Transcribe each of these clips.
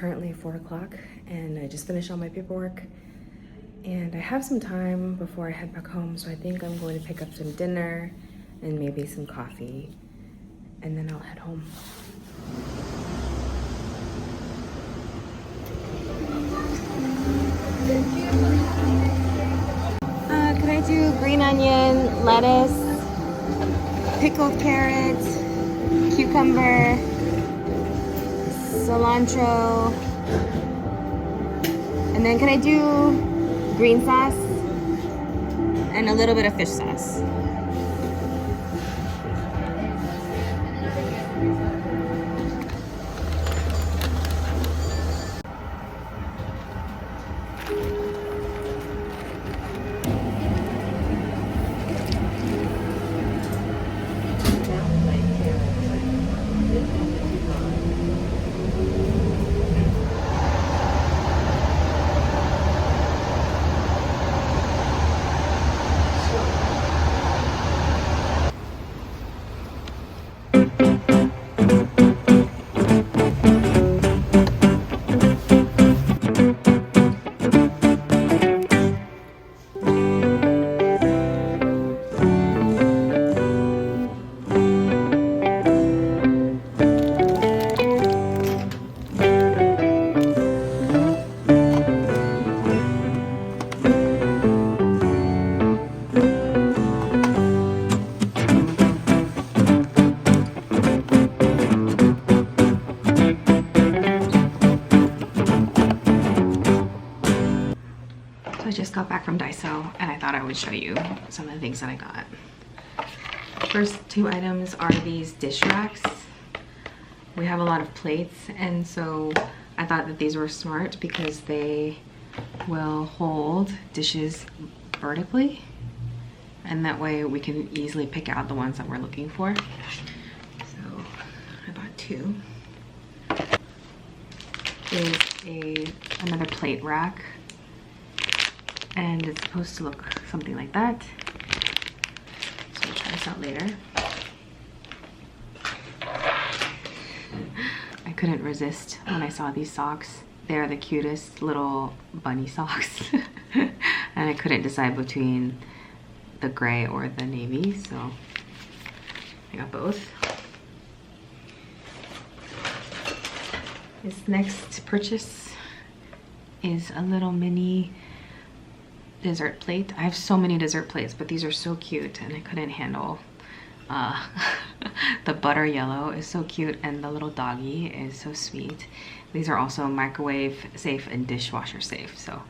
currently 4 o'clock and I just finished all my paperwork. And I have some time before I head back home, so I think I'm going to pick up some dinner and maybe some coffee, and then I'll head home. Could I do green onion, lettuce, pickled carrot, cucumber, cilantro, and then can I do green sauce and a little bit of fish sauce? Got back from Daiso and I thought I would show you some of the things that I got. First two items are these dish racks. We have a lot of plates, and so I thought that these were smart because they will hold dishes vertically, and that way we can easily pick out the ones that we're looking for. So I bought two. Is another plate rack, and it's supposed to look something like that. So we'll try this out later. I couldn't resist when I saw these socks. They're the cutest little bunny socks. And I couldn't decide between the gray or the navy, so I got both. This next purchase is a little mini dessert plate. I have so many dessert plates, but these are so cute and I couldn't handle the butter yellow is so cute, and the little doggy is so sweet. These are also microwave safe and dishwasher safe, so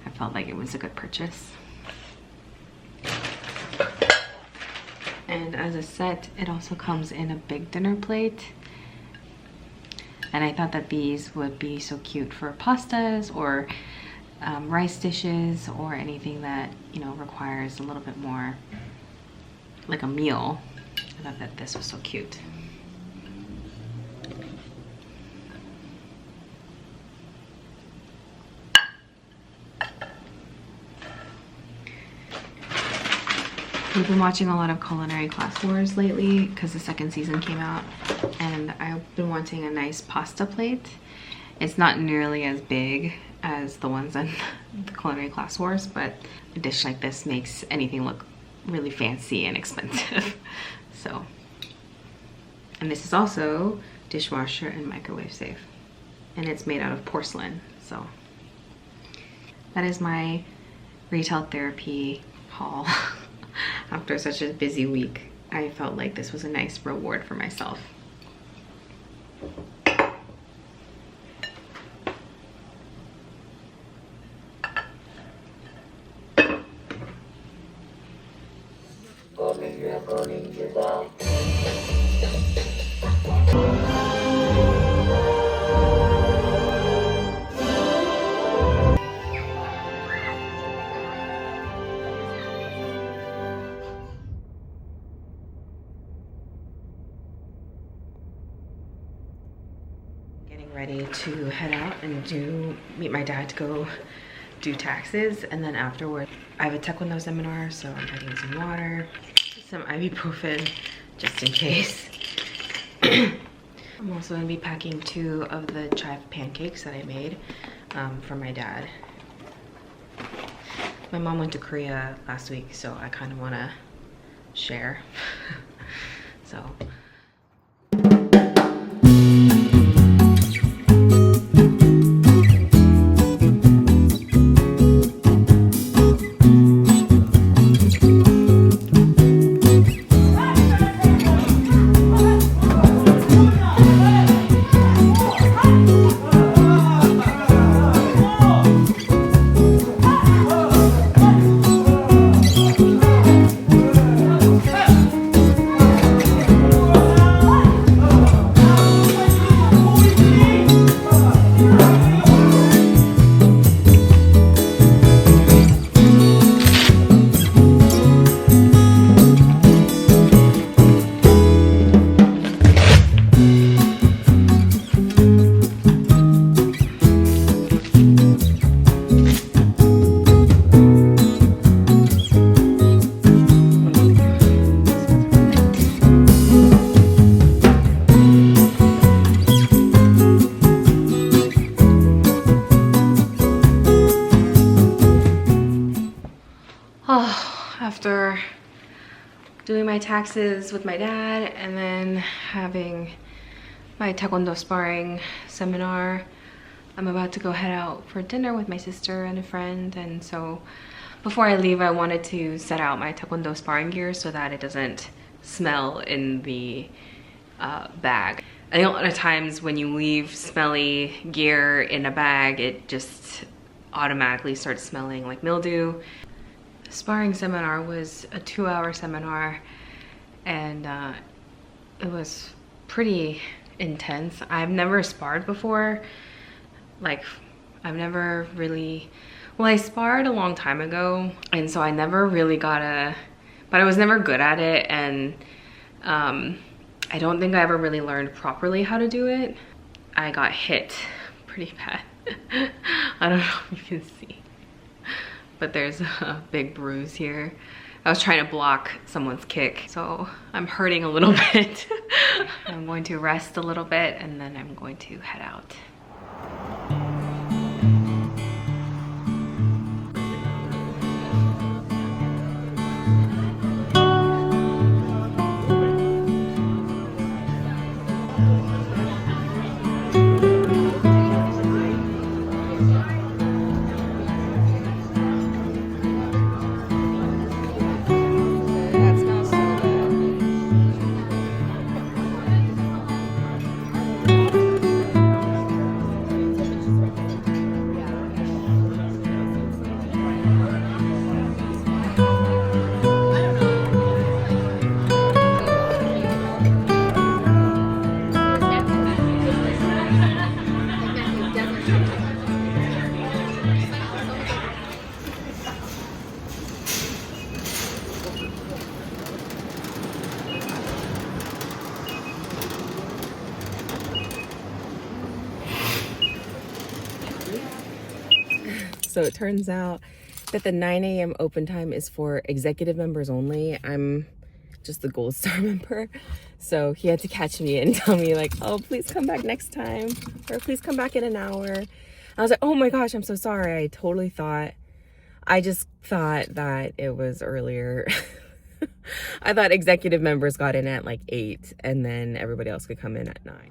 I felt like it was a good purchase. And as a set, it also comes in a big dinner plate, and I thought that these would be so cute for pastas or rice dishes or anything that, you know, requires a little bit more like a meal. I thought that this was so cute. We've been watching a lot of Culinary Class Wars lately because the second season came out, and I've been wanting a nice pasta plate. It's not nearly as big as the ones on the Culinary Class Wars, but a dish like this makes anything look really fancy and expensive. So, and this is also dishwasher and microwave safe, and it's made out of porcelain. So that is my retail therapy haul. After such a busy week, I felt like this was a nice reward for myself. Getting ready to head out and meet my dad to go do taxes, and then afterward I have a Taekwondo seminar, so I'm getting some water, some ibuprofen just in case. I'm also gonna be packing 2 of the chive pancakes that I made for my dad. My mom went to Korea last week, so I kind of want to share. So. After doing my taxes with my dad and then having my Taekwondo Sparring seminar, I'm about to go head out for dinner with my sister and a friend. And so before I leave, I wanted to set out my Taekwondo Sparring gear so that it doesn't smell in the bag. I think a lot of times when you leave smelly gear in a bag, it just automatically starts smelling like mildew. Sparring seminar was a 2-hour seminar, and it was pretty intense. I've never sparred before. Like, I've never really, well, I sparred a long time ago, and so I never really but I was never good at it, and I don't think I ever really learned properly how to do it. I got hit pretty bad. I don't know if you can see, but there's a big bruise here. I was trying to block someone's kick, so I'm hurting a little bit. I'm going to rest a little bit and then I'm going to head out. So it turns out that the 9 a.m. open time is for executive members only. I'm just the gold star member. So he had to catch me and tell me like, oh, please come back next time, or please come back in an hour. I was like, oh my gosh, I'm so sorry. I just thought that it was earlier. I thought executive members got in at like 8 and then everybody else could come in at 9.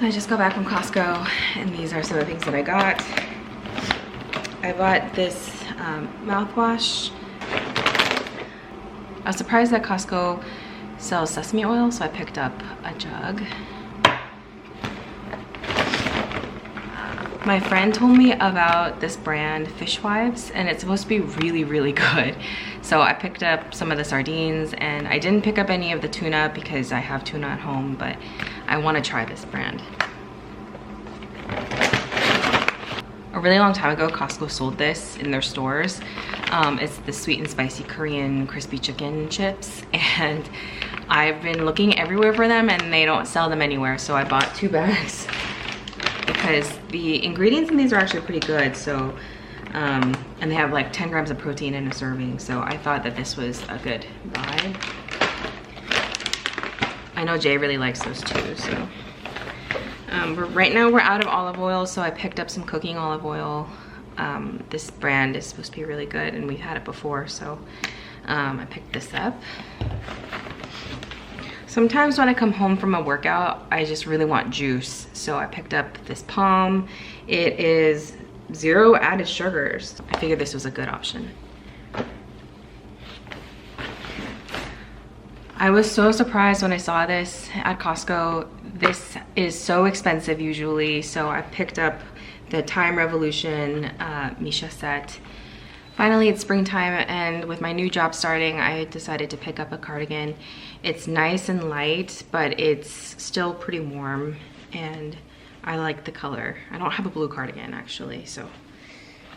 So I just got back from Costco, and these are some of the things that I got. I bought this mouthwash. I was surprised that Costco sells sesame oil, so I picked up a jug. My friend told me about this brand, Fishwives, and it's supposed to be really, really good. So I picked up some of the sardines, and I didn't pick up any of the tuna because I have tuna at home, but I want to try this brand. A really long time ago, Costco sold this in their stores. It's the sweet and spicy Korean crispy chicken chips, and I've been looking everywhere for them and they don't sell them anywhere, so I bought 2 bags because the ingredients in these are actually pretty good. So and they have like 10 grams of protein in a serving, so I thought that this was a good buy. I know Jay really likes those too, so right now we're out of olive oil, so I picked up some cooking olive oil. This brand is supposed to be really good, and we've had it before, so I picked this up. Sometimes when I come home from a workout, I just really want juice, so I picked up this Palm. It is 0 added sugars. I figured this was a good option. I was so surprised when I saw this at Costco. This is so expensive usually, so I picked up the Time Revolution Misha set. Finally, it's springtime, and with my new job starting, I decided to pick up a cardigan. It's nice and light, but it's still pretty warm, and I like the color. I don't have a blue cardigan actually, so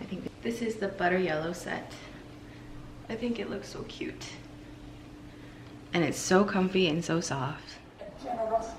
I think this is the butter yellow set. I think it looks so cute. And it's so comfy and so soft. Generosity.